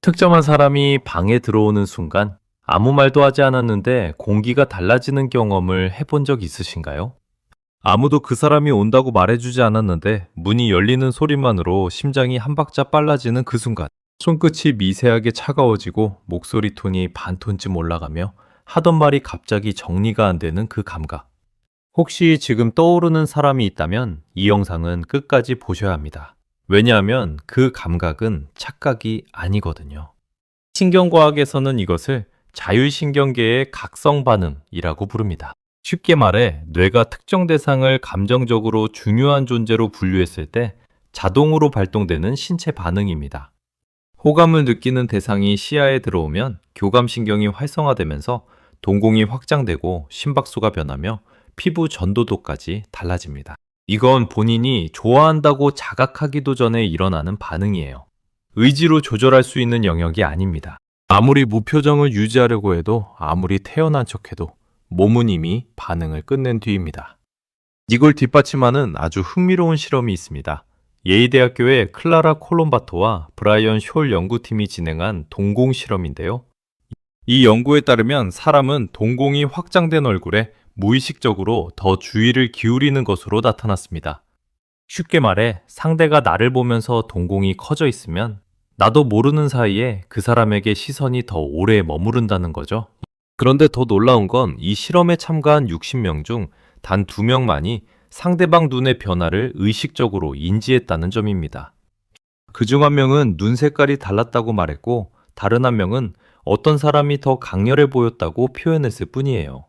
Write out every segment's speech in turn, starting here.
특정한 사람이 방에 들어오는 순간 아무 말도 하지 않았는데 공기가 달라지는 경험을 해본 적 있으신가요? 아무도 그 사람이 온다고 말해주지 않았는데 문이 열리는 소리만으로 심장이 한 박자 빨라지는 그 순간, 손끝이 미세하게 차가워지고 목소리 톤이 반톤쯤 올라가며 하던 말이 갑자기 정리가 안 되는 그 감각. 혹시 지금 떠오르는 사람이 있다면 이 영상은 끝까지 보셔야 합니다. 왜냐하면 그 감각은 착각이 아니거든요. 신경과학에서는 이것을 자율신경계의 각성 반응이라고 부릅니다. 쉽게 말해 뇌가 특정 대상을 감정적으로 중요한 존재로 분류했을 때 자동으로 발동되는 신체 반응입니다. 호감을 느끼는 대상이 시야에 들어오면 교감신경이 활성화되면서 동공이 확장되고 심박수가 변하며 피부 전도도까지 달라집니다. 이건 본인이 좋아한다고 자각하기도 전에 일어나는 반응이에요. 의지로 조절할 수 있는 영역이 아닙니다. 아무리 무표정을 유지하려고 해도, 아무리 태연한 척해도 몸은 이미 반응을 끝낸 뒤입니다. 이걸 뒷받침하는 아주 흥미로운 실험이 있습니다. 예이대학교의 클라라 콜롬바토와 브라이언 숄 연구팀이 진행한 동공 실험인데요. 이 연구에 따르면 사람은 동공이 확장된 얼굴에 무의식적으로 더 주의를 기울이는 것으로 나타났습니다. 쉽게 말해 상대가 나를 보면서 동공이 커져 있으면 나도 모르는 사이에 그 사람에게 시선이 더 오래 머무른다는 거죠. 그런데 더 놀라운 건 이 실험에 참가한 60명 중 단 2명만이 상대방 눈의 변화를 의식적으로 인지했다는 점입니다. 그중 한 명은 눈 색깔이 달랐다고 말했고, 다른 한 명은 어떤 사람이 더 강렬해 보였다고 표현했을 뿐이에요.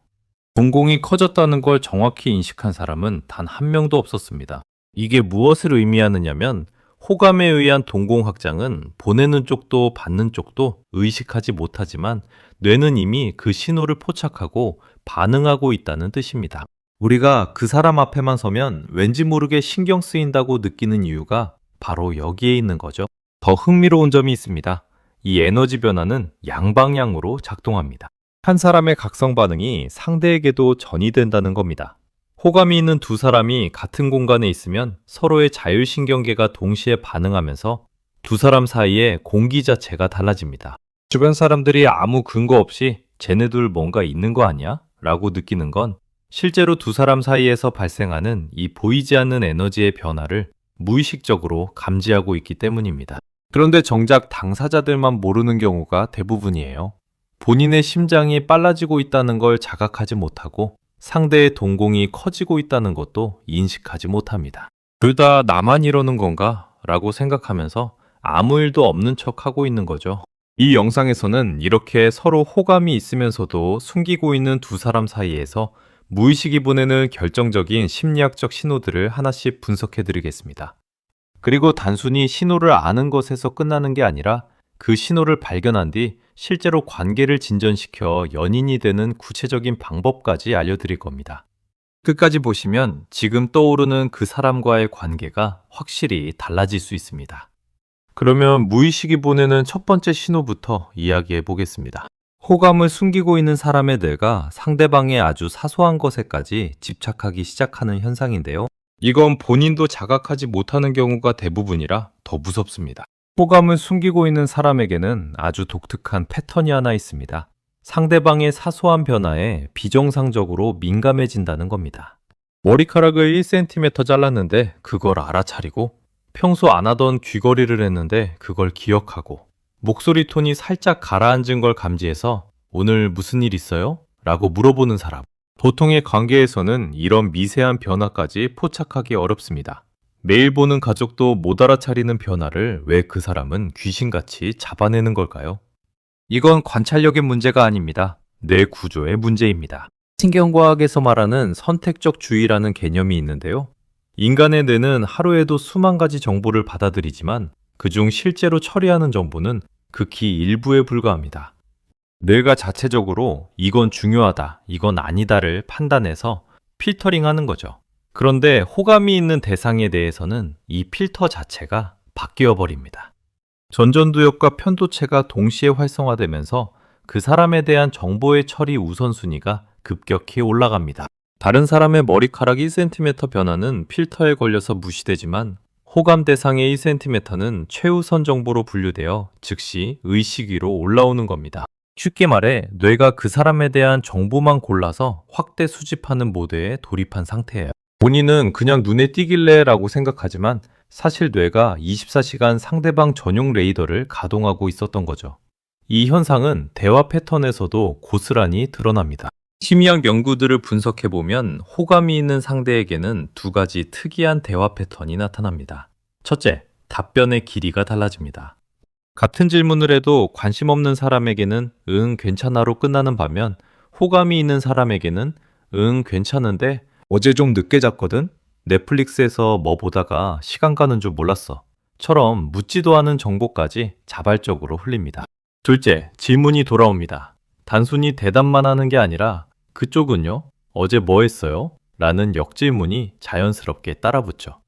동공이 커졌다는 걸 정확히 인식한 사람은 단 한 명도 없었습니다. 이게 무엇을 의미하느냐면 호감에 의한 동공 확장은 보내는 쪽도 받는 쪽도 의식하지 못하지만 뇌는 이미 그 신호를 포착하고 반응하고 있다는 뜻입니다. 우리가 그 사람 앞에만 서면 왠지 모르게 신경 쓰인다고 느끼는 이유가 바로 여기에 있는 거죠. 더 흥미로운 점이 있습니다. 이 에너지 변화는 양방향으로 작동합니다. 한 사람의 각성 반응이 상대에게도 전이된다는 겁니다. 호감이 있는 두 사람이 같은 공간에 있으면 서로의 자율신경계가 동시에 반응하면서 두 사람 사이의 공기 자체가 달라집니다. 주변 사람들이 아무 근거 없이 쟤네들 뭔가 있는 거 아니야? 라고 느끼는 건 실제로 두 사람 사이에서 발생하는 이 보이지 않는 에너지의 변화를 무의식적으로 감지하고 있기 때문입니다. 그런데 정작 당사자들만 모르는 경우가 대부분이에요. 본인의 심장이 빨라지고 있다는 걸 자각하지 못하고 상대의 동공이 커지고 있다는 것도 인식하지 못합니다. 둘 다 나만 이러는 건가? 라고 생각하면서 아무 일도 없는 척 하고 있는 거죠. 이 영상에서는 이렇게 서로 호감이 있으면서도 숨기고 있는 두 사람 사이에서 무의식이 보내는 결정적인 심리학적 신호들을 하나씩 분석해 드리겠습니다. 그리고 단순히 신호를 아는 것에서 끝나는 게 아니라 그 신호를 발견한 뒤 실제로 관계를 진전시켜 연인이 되는 구체적인 방법까지 알려드릴 겁니다. 끝까지 보시면 지금 떠오르는 그 사람과의 관계가 확실히 달라질 수 있습니다. 그러면 무의식이 보내는 첫 번째 신호부터 이야기해 보겠습니다. 호감을 숨기고 있는 사람의 뇌가 상대방의 아주 사소한 것에까지 집착하기 시작하는 현상인데요. 이건 본인도 자각하지 못하는 경우가 대부분이라 더 무섭습니다. 호감을 숨기고 있는 사람에게는 아주 독특한 패턴이 하나 있습니다. 상대방의 사소한 변화에 비정상적으로 민감해진다는 겁니다. 머리카락을 1cm 잘랐는데 그걸 알아차리고, 평소 안 하던 귀걸이를 했는데 그걸 기억하고, 목소리 톤이 살짝 가라앉은 걸 감지해서 오늘 무슨 일 있어요? 라고 물어보는 사람. 보통의 관계에서는 이런 미세한 변화까지 포착하기 어렵습니다. 매일 보는 가족도 못 알아차리는 변화를 왜 그 사람은 귀신같이 잡아내는 걸까요? 이건 관찰력의 문제가 아닙니다. 뇌 구조의 문제입니다. 신경과학에서 말하는 선택적 주의라는 개념이 있는데요. 인간의 뇌는 하루에도 수만 가지 정보를 받아들이지만 그중 실제로 처리하는 정보는 극히 일부에 불과합니다. 뇌가 자체적으로 이건 중요하다, 이건 아니다를 판단해서 필터링하는 거죠. 그런데 호감이 있는 대상에 대해서는 이 필터 자체가 바뀌어 버립니다. 전전두엽과 편도체가 동시에 활성화되면서 그 사람에 대한 정보의 처리 우선순위가 급격히 올라갑니다. 다른 사람의 머리카락 1cm 변화는 필터에 걸려서 무시되지만 호감 대상의 1cm는 최우선 정보로 분류되어 즉시 의식 위로 올라오는 겁니다. 쉽게 말해 뇌가 그 사람에 대한 정보만 골라서 확대 수집하는 모드에 돌입한 상태예요. 본인은 그냥 눈에 띄길래 라고 생각하지만 사실 뇌가 24시간 상대방 전용 레이더를 가동하고 있었던 거죠. 이 현상은 대화 패턴에서도 고스란히 드러납니다. 심리학 연구들을 분석해보면 호감이 있는 상대에게는 두 가지 특이한 대화 패턴이 나타납니다. 첫째, 답변의 길이가 달라집니다. 같은 질문을 해도 관심 없는 사람에게는 응, 괜찮아로 끝나는 반면 호감이 있는 사람에게는 응, 괜찮은데 어제 좀 늦게 잤거든? 넷플릭스에서 뭐 보다가 시간 가는 줄 몰랐어. 처럼 묻지도 않은 정보까지 자발적으로 흘립니다. 둘째, 질문이 돌아옵니다. 단순히 대답만 하는 게 아니라 그쪽은요? 어제 뭐 했어요? 라는 역질문이 자연스럽게 따라붙죠.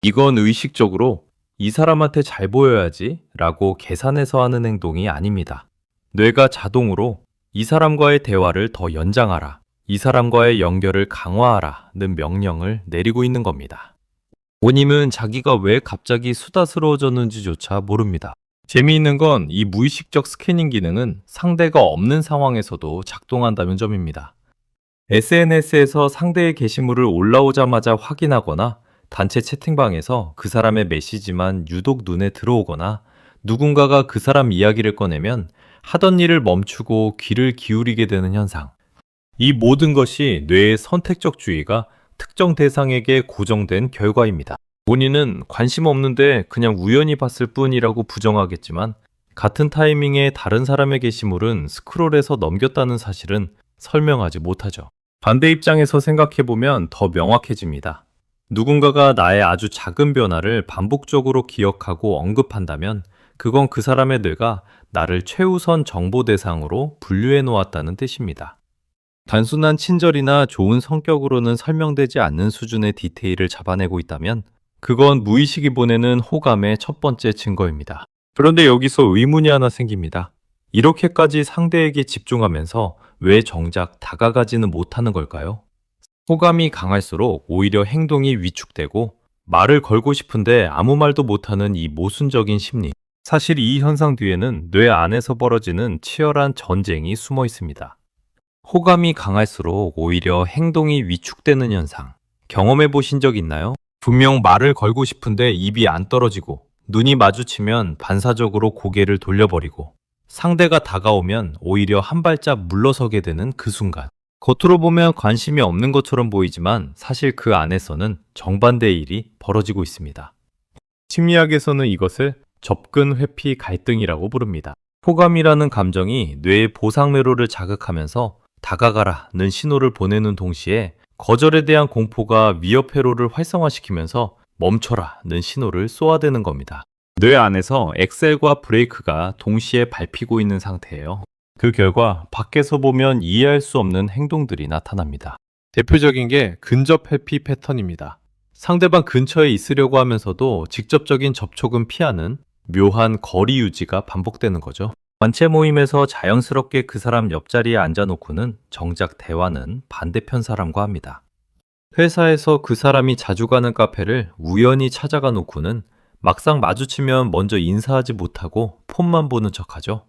이건 의식적으로 이 사람한테 잘 보여야지 라고 계산해서 하는 행동이 아닙니다. 뇌가 자동으로 이 사람과의 대화를 더 연장하라, 이 사람과의 연결을 강화하라는 명령을 내리고 있는 겁니다. 본인은 자기가 왜 갑자기 수다스러워졌는지조차 모릅니다. 재미있는 건 이 무의식적 스캐닝 기능은 상대가 없는 상황에서도 작동한다는 점입니다. SNS에서 상대의 게시물을 올라오자마자 확인하거나 단체 채팅방에서 그 사람의 메시지만 유독 눈에 들어오거나 누군가가 그 사람 이야기를 꺼내면 하던 일을 멈추고 귀를 기울이게 되는 현상. 이 모든 것이 뇌의 선택적 주의가 특정 대상에게 고정된 결과입니다. 본인은 관심 없는데 그냥 우연히 봤을 뿐이라고 부정하겠지만 같은 타이밍에 다른 사람의 게시물은 스크롤해서 넘겼다는 사실은 설명하지 못하죠. 반대 입장에서 생각해보면 더 명확해집니다. 누군가가 나의 아주 작은 변화를 반복적으로 기억하고 언급한다면 그건 그 사람의 뇌가 나를 최우선 정보 대상으로 분류해 놓았다는 뜻입니다. 단순한 친절이나 좋은 성격으로는 설명되지 않는 수준의 디테일을 잡아내고 있다면 그건 무의식이 보내는 호감의 첫 번째 증거입니다. 그런데 여기서 의문이 하나 생깁니다. 이렇게까지 상대에게 집중하면서 왜 정작 다가가지는 못하는 걸까요? 호감이 강할수록 오히려 행동이 위축되고 말을 걸고 싶은데 아무 말도 못하는 이 모순적인 심리. 사실 이 현상 뒤에는 뇌 안에서 벌어지는 치열한 전쟁이 숨어 있습니다. 호감이 강할수록 오히려 행동이 위축되는 현상. 경험해 보신 적 있나요? 분명 말을 걸고 싶은데 입이 안 떨어지고 눈이 마주치면 반사적으로 고개를 돌려버리고 상대가 다가오면 오히려 한 발짝 물러서게 되는 그 순간. 겉으로 보면 관심이 없는 것처럼 보이지만 사실 그 안에서는 정반대의 일이 벌어지고 있습니다. 심리학에서는 이것을 접근 회피 갈등이라고 부릅니다. 호감이라는 감정이 뇌의 보상 회로를 자극하면서 다가가라는 신호를 보내는 동시에 거절에 대한 공포가 위협 회로를 활성화시키면서 멈춰라는 신호를 쏘아대는 겁니다. 뇌 안에서 엑셀과 브레이크가 동시에 밟히고 있는 상태예요. 그 결과 밖에서 보면 이해할 수 없는 행동들이 나타납니다. 대표적인 게 근접 회피 패턴입니다. 상대방 근처에 있으려고 하면서도 직접적인 접촉은 피하는 묘한 거리 유지가 반복되는 거죠. 단체 모임에서 자연스럽게 그 사람 옆자리에 앉아놓고는 정작 대화는 반대편 사람과 합니다. 회사에서 그 사람이 자주 가는 카페를 우연히 찾아가 놓고는 막상 마주치면 먼저 인사하지 못하고 폰만 보는 척하죠.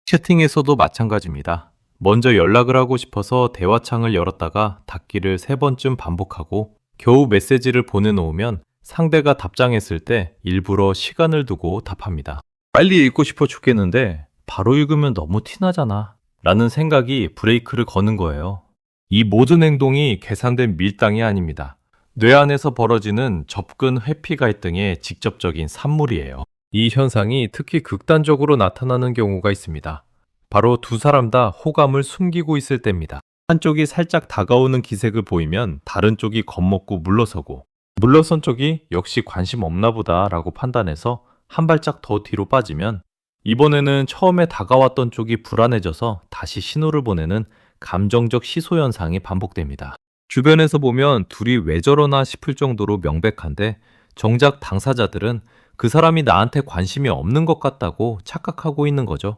채팅에서도 마찬가지입니다. 먼저 연락을 하고 싶어서 대화창을 열었다가 닫기를 3번쯤 반복하고 겨우 메시지를 보내놓으면 상대가 답장했을 때 일부러 시간을 두고 답합니다. 빨리 읽고 싶어 죽겠는데 바로 읽으면 너무 티나잖아 라는 생각이 브레이크를 거는 거예요. 이 모든 행동이 계산된 밀당이 아닙니다. 뇌 안에서 벌어지는 접근 회피 갈등의 직접적인 산물이에요. 이 현상이 특히 극단적으로 나타나는 경우가 있습니다. 바로 두 사람 다 호감을 숨기고 있을 때입니다. 한쪽이 살짝 다가오는 기색을 보이면 다른 쪽이 겁먹고 물러서고 물러선 쪽이 역시 관심 없나 보다 라고 판단해서 한 발짝 더 뒤로 빠지면 이번에는 처음에 다가왔던 쪽이 불안해져서 다시 신호를 보내는 감정적 시소 현상이 반복됩니다. 주변에서 보면 둘이 왜 저러나 싶을 정도로 명백한데 정작 당사자들은 그 사람이 나한테 관심이 없는 것 같다고 착각하고 있는 거죠.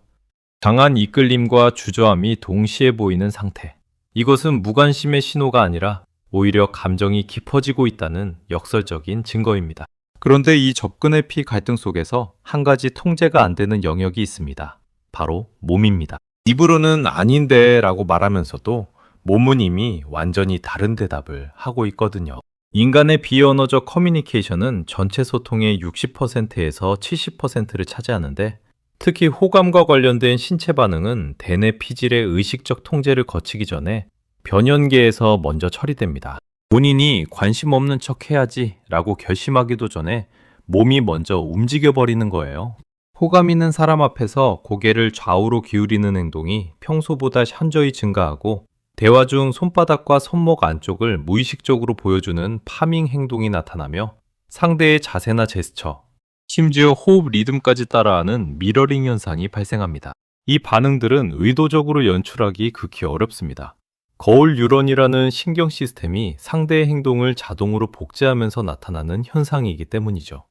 강한 이끌림과 주저함이 동시에 보이는 상태. 이것은 무관심의 신호가 아니라 오히려 감정이 깊어지고 있다는 역설적인 증거입니다. 그런데 이 접근의 피 갈등 속에서 한 가지 통제가 안 되는 영역이 있습니다. 바로 몸입니다. 입으로는 아닌데 라고 말하면서도 몸은 이미 완전히 다른 대답을 하고 있거든요. 인간의 비언어적 커뮤니케이션은 전체 소통의 60%에서 70%를 차지하는데 특히 호감과 관련된 신체 반응은 대뇌 피질의 의식적 통제를 거치기 전에 변연계에서 먼저 처리됩니다. 본인이 관심 없는 척 해야지 라고 결심하기도 전에 몸이 먼저 움직여버리는 거예요. 호감 있는 사람 앞에서 고개를 좌우로 기울이는 행동이 평소보다 현저히 증가하고 대화 중 손바닥과 손목 안쪽을 무의식적으로 보여주는 파밍 행동이 나타나며 상대의 자세나 제스처, 심지어 호흡 리듬까지 따라하는 미러링 현상이 발생합니다. 이 반응들은 의도적으로 연출하기 극히 어렵습니다. 거울 뉴런이라는 신경 시스템이 상대의 행동을 자동으로 복제하면서 나타나는 현상이기 때문이죠.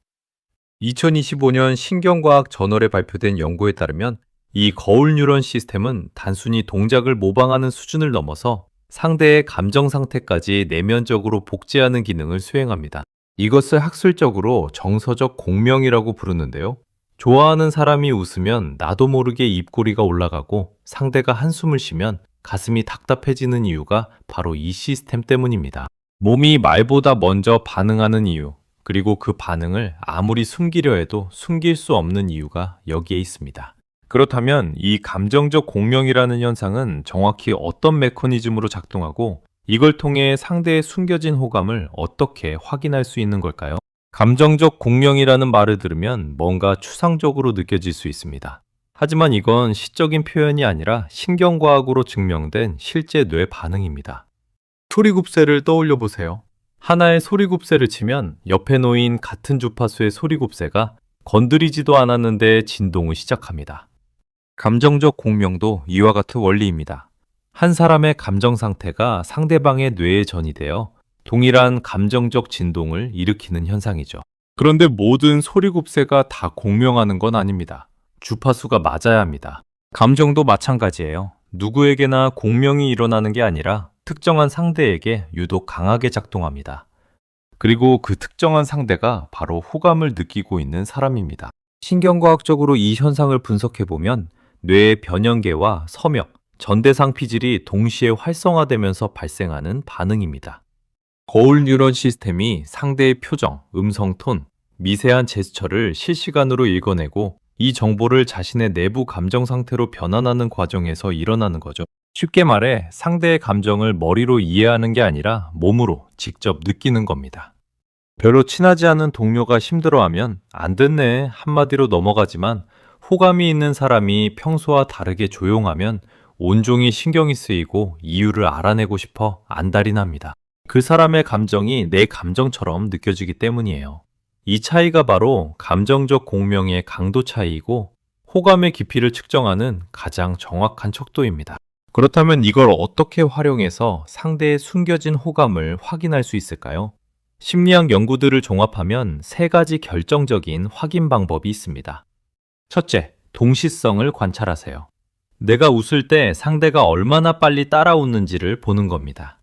2025년 신경과학 저널에 발표된 연구에 따르면 이 거울 뉴런 시스템은 단순히 동작을 모방하는 수준을 넘어서 상대의 감정 상태까지 내면적으로 복제하는 기능을 수행합니다. 이것을 학술적으로 정서적 공명이라고 부르는데요. 좋아하는 사람이 웃으면 나도 모르게 입꼬리가 올라가고 상대가 한숨을 쉬면 가슴이 답답해지는 이유가 바로 이 시스템 때문입니다. 몸이 말보다 먼저 반응하는 이유, 그리고 그 반응을 아무리 숨기려 해도 숨길 수 없는 이유가 여기에 있습니다. 그렇다면 이 감정적 공명이라는 현상은 정확히 어떤 메커니즘으로 작동하고 이걸 통해 상대의 숨겨진 호감을 어떻게 확인할 수 있는 걸까요? 감정적 공명이라는 말을 들으면 뭔가 추상적으로 느껴질 수 있습니다. 하지만 이건 시적인 표현이 아니라 신경과학으로 증명된 실제 뇌 반응입니다. 소리굽새를 떠올려 보세요. 하나의 소리굽새를 치면 옆에 놓인 같은 주파수의 소리굽새가 건드리지도 않았는데 진동을 시작합니다. 감정적 공명도 이와 같은 원리입니다. 한 사람의 감정 상태가 상대방의 뇌에 전이되어 동일한 감정적 진동을 일으키는 현상이죠. 그런데 모든 소리굽새가 다 공명하는 건 아닙니다. 주파수가 맞아야 합니다. 감정도 마찬가지예요. 누구에게나 공명이 일어나는 게 아니라 특정한 상대에게 유독 강하게 작동합니다. 그리고 그 특정한 상대가 바로 호감을 느끼고 있는 사람입니다. 신경과학적으로 이 현상을 분석해보면 뇌의 변연계와 섬역, 전대상 피질이 동시에 활성화되면서 발생하는 반응입니다. 거울 뉴런 시스템이 상대의 표정, 음성 톤, 미세한 제스처를 실시간으로 읽어내고 이 정보를 자신의 내부 감정 상태로 변환하는 과정에서 일어나는 거죠. 쉽게 말해 상대의 감정을 머리로 이해하는 게 아니라 몸으로 직접 느끼는 겁니다. 별로 친하지 않은 동료가 힘들어하면 안 됐네 한마디로 넘어가지만 호감이 있는 사람이 평소와 다르게 조용하면 온종일 신경이 쓰이고 이유를 알아내고 싶어 안달이 납니다. 그 사람의 감정이 내 감정처럼 느껴지기 때문이에요. 이 차이가 바로 감정적 공명의 강도 차이이고 호감의 깊이를 측정하는 가장 정확한 척도입니다. 그렇다면 이걸 어떻게 활용해서 상대의 숨겨진 호감을 확인할 수 있을까요? 심리학 연구들을 종합하면 세 가지 결정적인 확인 방법이 있습니다. 첫째, 동시성을 관찰하세요. 내가 웃을 때 상대가 얼마나 빨리 따라 웃는지를 보는 겁니다.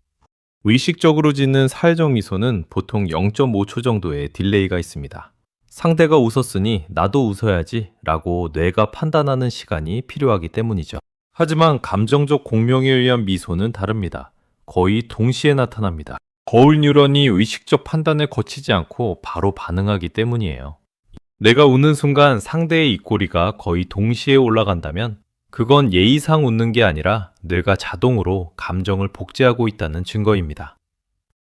의식적으로 짓는 사회적 미소는 보통 0.5초 정도의 딜레이가 있습니다. 상대가 웃었으니 나도 웃어야지 라고 뇌가 판단하는 시간이 필요하기 때문이죠. 하지만 감정적 공명에 의한 미소는 다릅니다. 거의 동시에 나타납니다. 거울 뉴런이 의식적 판단을 거치지 않고 바로 반응하기 때문이에요. 내가 웃는 순간 상대의 입꼬리가 거의 동시에 올라간다면 그건 예의상 웃는 게 아니라 뇌가 자동으로 감정을 복제하고 있다는 증거입니다.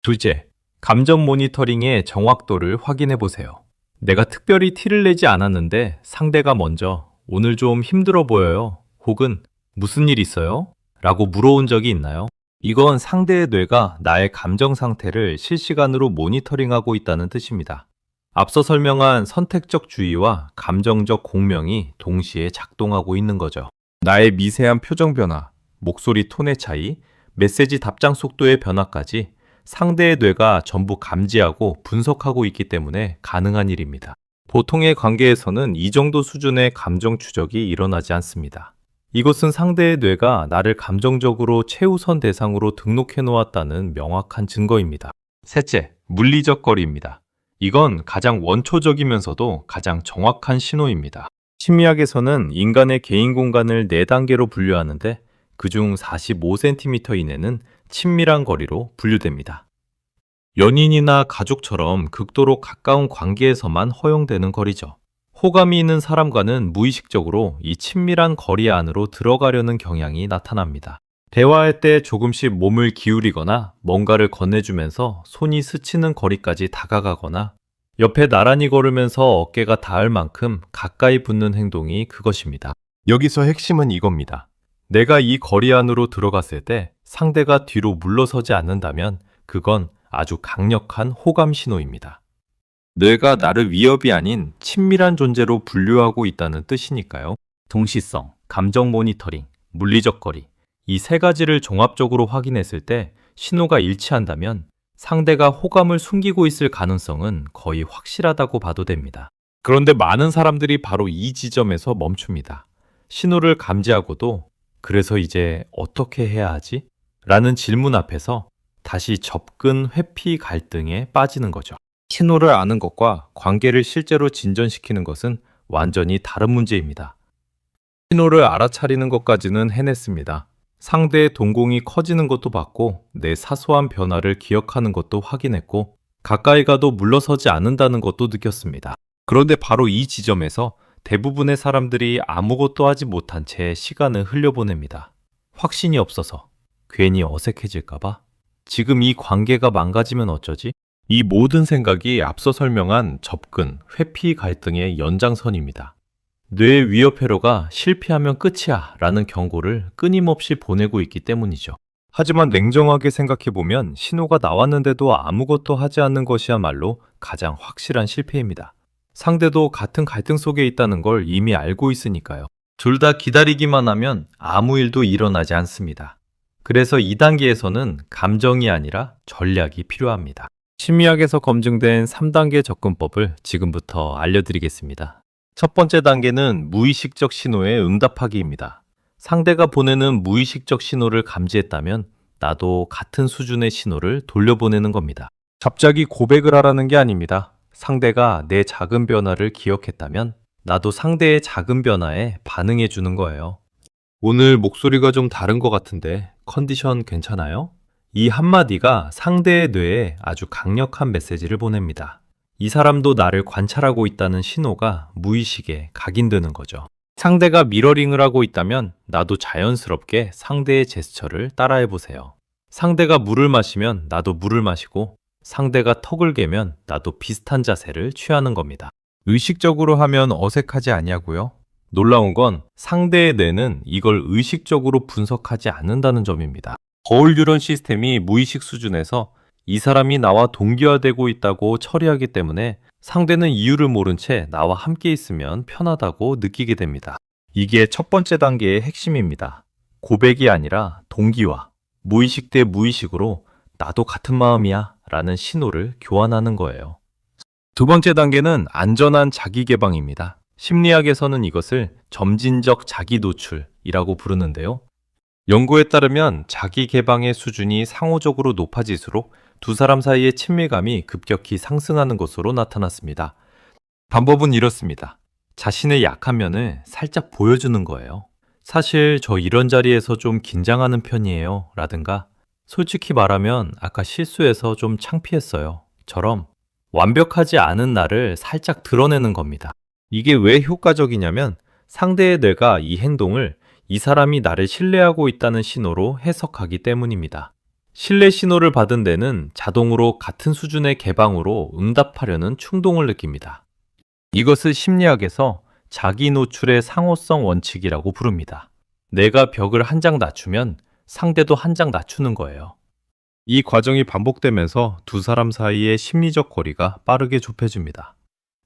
둘째, 감정 모니터링의 정확도를 확인해 보세요. 내가 특별히 티를 내지 않았는데 상대가 먼저 오늘 좀 힘들어 보여요. 혹은 무슨 일 있어요? 라고 물어온 적이 있나요? 이건 상대의 뇌가 나의 감정 상태를 실시간으로 모니터링하고 있다는 뜻입니다. 앞서 설명한 선택적 주의와 감정적 공명이 동시에 작동하고 있는 거죠. 나의 미세한 표정 변화, 목소리 톤의 차이, 메시지 답장 속도의 변화까지 상대의 뇌가 전부 감지하고 분석하고 있기 때문에 가능한 일입니다. 보통의 관계에서는 이 정도 수준의 감정 추적이 일어나지 않습니다. 이것은 상대의 뇌가 나를 감정적으로 최우선 대상으로 등록해 놓았다는 명확한 증거입니다. 셋째, 물리적 거리입니다. 이건 가장 원초적이면서도 가장 정확한 신호입니다. 심리학에서는 인간의 개인 공간을 4단계로 분류하는데 그중 45cm 이내는 친밀한 거리로 분류됩니다. 연인이나 가족처럼 극도로 가까운 관계에서만 허용되는 거리죠. 호감이 있는 사람과는 무의식적으로 이 친밀한 거리 안으로 들어가려는 경향이 나타납니다. 대화할 때 조금씩 몸을 기울이거나 뭔가를 건네주면서 손이 스치는 거리까지 다가가거나 옆에 나란히 걸으면서 어깨가 닿을 만큼 가까이 붙는 행동이 그것입니다. 여기서 핵심은 이겁니다. 내가 이 거리 안으로 들어갔을 때 상대가 뒤로 물러서지 않는다면 그건 아주 강력한 호감 신호입니다. 뇌가 나를 위협이 아닌 친밀한 존재로 분류하고 있다는 뜻이니까요. 동시성, 감정 모니터링, 물리적 거리, 이 3가지를 종합적으로 확인했을 때 신호가 일치한다면 상대가 호감을 숨기고 있을 가능성은 거의 확실하다고 봐도 됩니다. 그런데 많은 사람들이 바로 이 지점에서 멈춥니다. 신호를 감지하고도 그래서 이제 어떻게 해야 하지? 라는 질문 앞에서 다시 접근, 회피 갈등에 빠지는 거죠. 신호를 아는 것과 관계를 실제로 진전시키는 것은 완전히 다른 문제입니다. 신호를 알아차리는 것까지는 해냈습니다. 상대의 동공이 커지는 것도 봤고 내 사소한 변화를 기억하는 것도 확인했고 가까이 가도 물러서지 않는다는 것도 느꼈습니다. 그런데 바로 이 지점에서 대부분의 사람들이 아무것도 하지 못한 채 시간을 흘려보냅니다. 확신이 없어서, 괜히 어색해질까봐, 지금 이 관계가 망가지면 어쩌지? 이 모든 생각이 앞서 설명한 접근, 회피 갈등의 연장선입니다. 뇌의 위협 회로가 실패하면 끝이야 라는 경고를 끊임없이 보내고 있기 때문이죠. 하지만 냉정하게 생각해보면 신호가 나왔는데도 아무것도 하지 않는 것이야말로 가장 확실한 실패입니다. 상대도 같은 갈등 속에 있다는 걸 이미 알고 있으니까요. 둘 다 기다리기만 하면 아무 일도 일어나지 않습니다. 그래서 2단계에서는 감정이 아니라 전략이 필요합니다. 심리학에서 검증된 3단계 접근법을 지금부터 알려드리겠습니다. 첫 번째 단계는 무의식적 신호에 응답하기입니다. 상대가 보내는 무의식적 신호를 감지했다면 나도 같은 수준의 신호를 돌려보내는 겁니다. 갑자기 고백을 하라는 게 아닙니다. 상대가 내 작은 변화를 기억했다면 나도 상대의 작은 변화에 반응해 주는 거예요. 오늘 목소리가 좀 다른 것 같은데 컨디션 괜찮아요? 이 한마디가 상대의 뇌에 아주 강력한 메시지를 보냅니다. 이 사람도 나를 관찰하고 있다는 신호가 무의식에 각인되는 거죠. 상대가 미러링을 하고 있다면 나도 자연스럽게 상대의 제스처를 따라해 보세요. 상대가 물을 마시면 나도 물을 마시고 상대가 턱을 개면 나도 비슷한 자세를 취하는 겁니다. 의식적으로 하면 어색하지 않냐고요? 놀라운 건 상대의 뇌는 이걸 의식적으로 분석하지 않는다는 점입니다. 거울 뉴런 시스템이 무의식 수준에서 이 사람이 나와 동기화되고 있다고 처리하기 때문에 상대는 이유를 모른 채 나와 함께 있으면 편하다고 느끼게 됩니다. 이게 첫 번째 단계의 핵심입니다. 고백이 아니라 동기화, 무의식 대 무의식으로 나도 같은 마음이야 라는 신호를 교환하는 거예요. 두 번째 단계는 안전한 자기 개방입니다. 심리학에서는 이것을 점진적 자기 노출이라고 부르는데요. 연구에 따르면 자기 개방의 수준이 상호적으로 높아질수록 두 사람 사이의 친밀감이 급격히 상승하는 것으로 나타났습니다. 방법은 이렇습니다. 자신의 약한 면을 살짝 보여주는 거예요. 사실 저 이런 자리에서 좀 긴장하는 편이에요 라든가 솔직히 말하면 아까 실수해서 좀 창피했어요 처럼 완벽하지 않은 나를 살짝 드러내는 겁니다. 이게 왜 효과적이냐면 상대의 뇌가 이 행동을 이 사람이 나를 신뢰하고 있다는 신호로 해석하기 때문입니다. 신뢰 신호를 받은 뇌는 자동으로 같은 수준의 개방으로 응답하려는 충동을 느낍니다. 이것을 심리학에서 자기 노출의 상호성 원칙이라고 부릅니다. 내가 벽을 한 장 낮추면 상대도 한 장 낮추는 거예요. 이 과정이 반복되면서 두 사람 사이의 심리적 거리가 빠르게 좁혀집니다.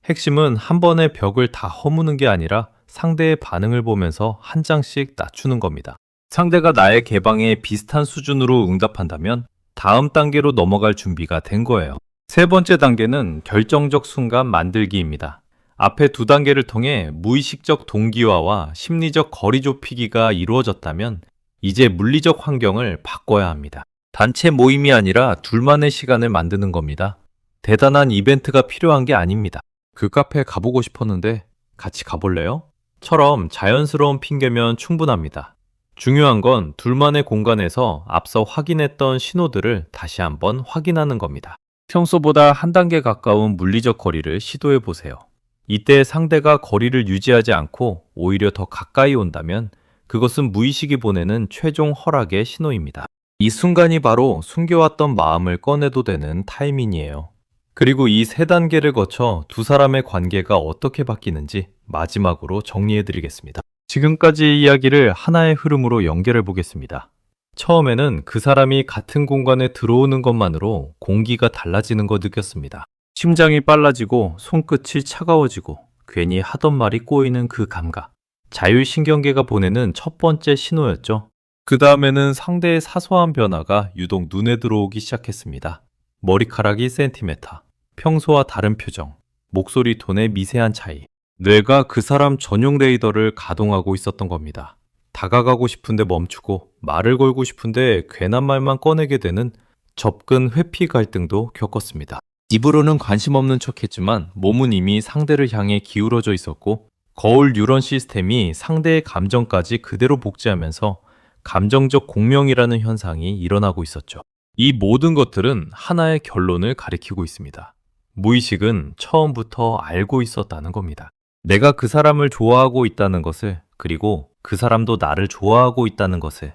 핵심은 한 번에 벽을 다 허무는 게 아니라 상대의 반응을 보면서 한 장씩 낮추는 겁니다. 상대가 나의 개방에 비슷한 수준으로 응답한다면 다음 단계로 넘어갈 준비가 된 거예요. 세 번째 단계는 결정적 순간 만들기입니다. 앞에 두 단계를 통해 무의식적 동기화와 심리적 거리 좁히기가 이루어졌다면 이제 물리적 환경을 바꿔야 합니다. 단체 모임이 아니라 둘만의 시간을 만드는 겁니다. 대단한 이벤트가 필요한 게 아닙니다. 그 카페 가보고 싶었는데 같이 가볼래요? 처럼 자연스러운 핑계면 충분합니다. 중요한 건 둘만의 공간에서 앞서 확인했던 신호들을 다시 한번 확인하는 겁니다. 평소보다 한 단계 가까운 물리적 거리를 시도해 보세요. 이때 상대가 거리를 유지하지 않고 오히려 더 가까이 온다면 그것은 무의식이 보내는 최종 허락의 신호입니다. 이 순간이 바로 숨겨왔던 마음을 꺼내도 되는 타이밍이에요. 그리고 이 세 단계를 거쳐 두 사람의 관계가 어떻게 바뀌는지 마지막으로 정리해 드리겠습니다. 지금까지 이야기를 하나의 흐름으로 연결해 보겠습니다. 처음에는 그 사람이 같은 공간에 들어오는 것만으로 공기가 달라지는 거 느꼈습니다. 심장이 빨라지고 손끝이 차가워지고 괜히 하던 말이 꼬이는 그 감각. 자율신경계가 보내는 첫 번째 신호였죠. 그 다음에는 상대의 사소한 변화가 유독 눈에 들어오기 시작했습니다. 머리카락이 센티메타, 평소와 다른 표정, 목소리 톤의 미세한 차이. 뇌가 그 사람 전용 레이더를 가동하고 있었던 겁니다. 다가가고 싶은데 멈추고 말을 걸고 싶은데 괜한 말만 꺼내게 되는 접근 회피 갈등도 겪었습니다. 입으로는 관심 없는 척했지만 몸은 이미 상대를 향해 기울어져 있었고 거울 뉴런 시스템이 상대의 감정까지 그대로 복제하면서 감정적 공명이라는 현상이 일어나고 있었죠. 이 모든 것들은 하나의 결론을 가리키고 있습니다. 무의식은 처음부터 알고 있었다는 겁니다. 내가 그 사람을 좋아하고 있다는 것을, 그리고 그 사람도 나를 좋아하고 있다는 것을.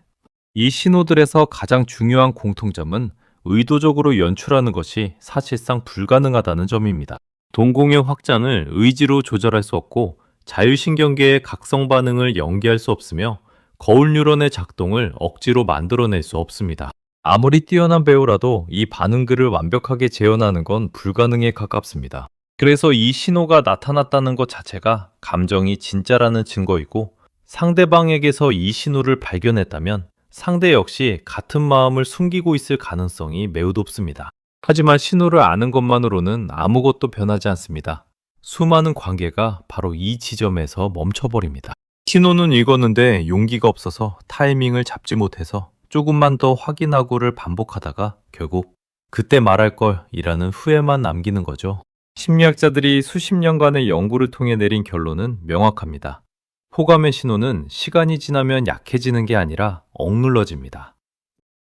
이 신호들에서 가장 중요한 공통점은 의도적으로 연출하는 것이 사실상 불가능하다는 점입니다. 동공의 확장을 의지로 조절할 수 없고 자율신경계의 각성 반응을 연기할 수 없으며 거울 뉴런의 작동을 억지로 만들어낼 수 없습니다. 아무리 뛰어난 배우라도 이 반응들을 완벽하게 재현하는 건 불가능에 가깝습니다. 그래서 이 신호가 나타났다는 것 자체가 감정이 진짜라는 증거이고 상대방에게서 이 신호를 발견했다면 상대 역시 같은 마음을 숨기고 있을 가능성이 매우 높습니다. 하지만 신호를 아는 것만으로는 아무것도 변하지 않습니다. 수많은 관계가 바로 이 지점에서 멈춰버립니다. 신호는 읽었는데 용기가 없어서 타이밍을 잡지 못해서 조금만 더 확인하고를 반복하다가 결국 그때 말할 걸 이라는 후회만 남기는 거죠. 심리학자들이 수십 년간의 연구를 통해 내린 결론은 명확합니다. 호감의 신호는 시간이 지나면 약해지는 게 아니라 억눌러집니다.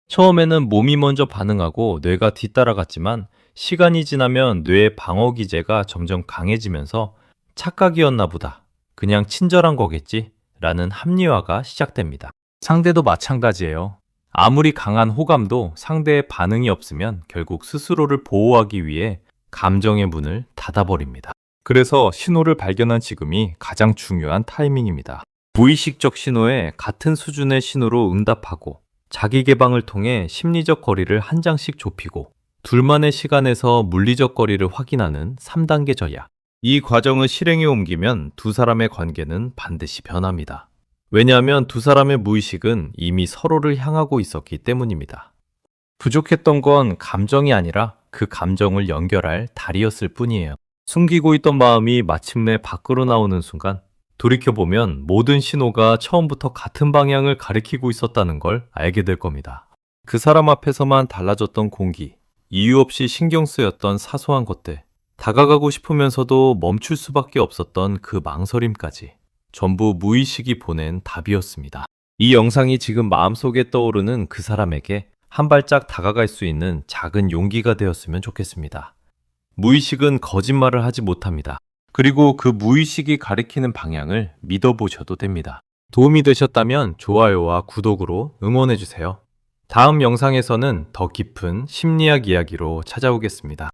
처음에는 몸이 먼저 반응하고 뇌가 뒤따라갔지만 시간이 지나면 뇌의 방어 기제가 점점 강해지면서 착각이었나 보다, 그냥 친절한 거겠지 라는 합리화가 시작됩니다. 상대도 마찬가지예요. 아무리 강한 호감도 상대의 반응이 없으면 결국 스스로를 보호하기 위해 감정의 문을 닫아버립니다. 그래서 신호를 발견한 지금이 가장 중요한 타이밍입니다. 무의식적 신호에 같은 수준의 신호로 응답하고 자기 개방을 통해 심리적 거리를 한 장씩 좁히고 둘만의 시간에서 물리적 거리를 확인하는 3단계 전략. 이 과정을 실행에 옮기면 두 사람의 관계는 반드시 변합니다. 왜냐하면 두 사람의 무의식은 이미 서로를 향하고 있었기 때문입니다. 부족했던 건 감정이 아니라 그 감정을 연결할 다리였을 뿐이에요. 숨기고 있던 마음이 마침내 밖으로 나오는 순간 돌이켜보면 모든 신호가 처음부터 같은 방향을 가리키고 있었다는 걸 알게 될 겁니다. 그 사람 앞에서만 달라졌던 공기, 이유 없이 신경 쓰였던 사소한 것들, 다가가고 싶으면서도 멈출 수밖에 없었던 그 망설임까지 전부 무의식이 보낸 답이었습니다. 이 영상이 지금 마음속에 떠오르는 그 사람에게 한 발짝 다가갈 수 있는 작은 용기가 되었으면 좋겠습니다. 무의식은 거짓말을 하지 못합니다. 그리고 그 무의식이 가리키는 방향을 믿어보셔도 됩니다. 도움이 되셨다면 좋아요와 구독으로 응원해주세요. 다음 영상에서는 더 깊은 심리학 이야기로 찾아오겠습니다.